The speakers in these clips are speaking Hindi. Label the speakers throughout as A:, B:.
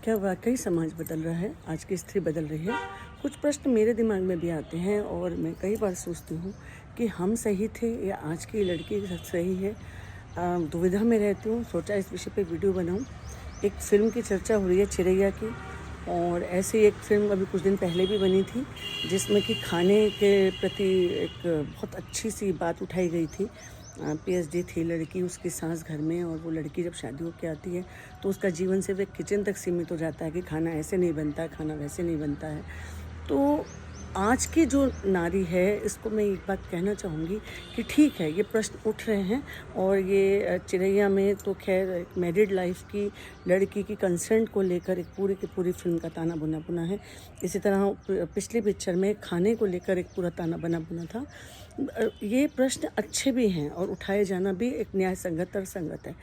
A: क्या वाकई समाज बदल रहा है? आज की स्त्री बदल रही है? कुछ प्रश्न मेरे दिमाग में भी आते हैं और मैं कई बार सोचती हूँ कि हम सही थे या आज की लड़की सही है। दुविधा में रहती हूँ। सोचा इस विषय पे वीडियो बनाऊँ। एक फ़िल्म की चर्चा हो रही है चिरैया की, और ऐसे ही एक फ़िल्म अभी कुछ दिन पहले भी बनी थी जिसमें कि खाने के प्रति एक बहुत अच्छी सी बात उठाई गई थी। पीएचडी थी लड़की, उसकी सास घर में, और वो लड़की जब शादी होके आती है तो उसका जीवन सिर्फ एक किचन तक सीमित हो जाता है कि खाना ऐसे नहीं बनता है, खाना वैसे नहीं बनता है। तो आज की जो नारी है, इसको मैं एक बात कहना चाहूँगी कि ठीक है, ये प्रश्न उठ रहे हैं, और ये चिरैया में तो खैर एक मैरिड लाइफ की लड़की की कंसेंट को लेकर एक पूरी की पूरी फिल्म का ताना बुना बुना है। इसी तरह पिछली पिक्चर में खाने को लेकर एक पूरा ताना बना बुना था। ये प्रश्न अच्छे भी हैं और उठाए जाना भी एक न्याय संगत तर्कसंगत है।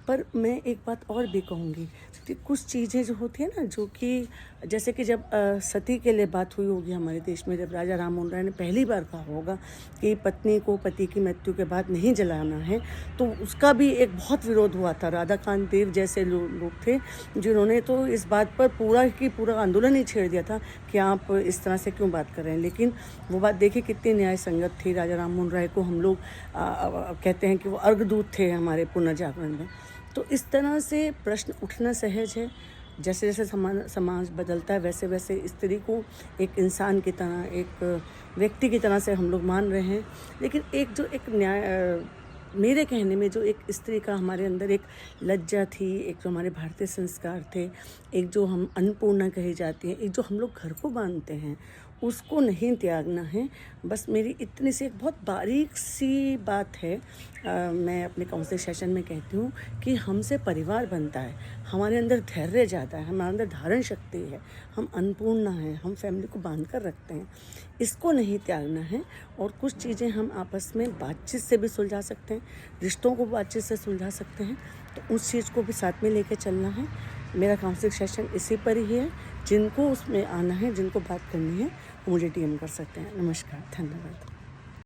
A: पर मैं एक बात और भी कहूँगी कि कुछ चीज़ें जो होती है ना, जो कि जैसे कि जब सती के लिए बात हुई होगी हमारे देश में, जब राजा राम मोहन राय ने पहली बार कहा होगा कि पत्नी को पति की मृत्यु के बाद नहीं जलाना है, तो उसका भी एक बहुत विरोध हुआ था। राधाकांत देव जैसे लोग थे जिन्होंने तो इस बात पर पूरा आंदोलन ही छेड़ दिया था कि आप इस तरह से क्यों बात कर रहे हैं। लेकिन वो बात देखिए कितनी न्याय संगत थी। राजा राम मोहन राय को हम लोग कहते हैं कि वो अर्घदूत थे हमारे पुनर्जागरण में। तो इस तरह से प्रश्न उठना सहज है। जैसे जैसे समाज बदलता है वैसे वैसे स्त्री को एक इंसान की तरह, एक व्यक्ति की तरह से हम लोग मान रहे हैं। लेकिन एक जो एक न्याय, मेरे कहने में जो एक स्त्री का हमारे अंदर एक लज्जा थी, एक जो हमारे भारतीय संस्कार थे, एक जो हम अन्नपूर्णा कही जाती है, एक जो हम लोग घर को बांधते हैं, उसको नहीं त्यागना है। बस मेरी इतनी सी एक बहुत बारीक सी बात है। मैं अपने काउंसलिंग सेशन में कहती हूँ कि हमसे परिवार बनता है, हमारे अंदर धैर्य ज़्यादा है, हमारे अंदर धारण शक्ति है, हम अन्नपूर्णा हैं, हम फैमिली को बांध कर रखते हैं। इसको नहीं त्यागना है। और कुछ चीज़ें हम आपस में बातचीत से भी सुलझा सकते हैं, रिश्तों को बातचीत से सुलझा सकते हैं। तो उस चीज़ को भी साथ में लेके चलना है। मेरा काउंसलिंग सेशन इसी पर ही है। जिनको उसमें आना है, जिनको बात करनी है, वो मुझे डीएम कर सकते हैं। नमस्कार, धन्यवाद।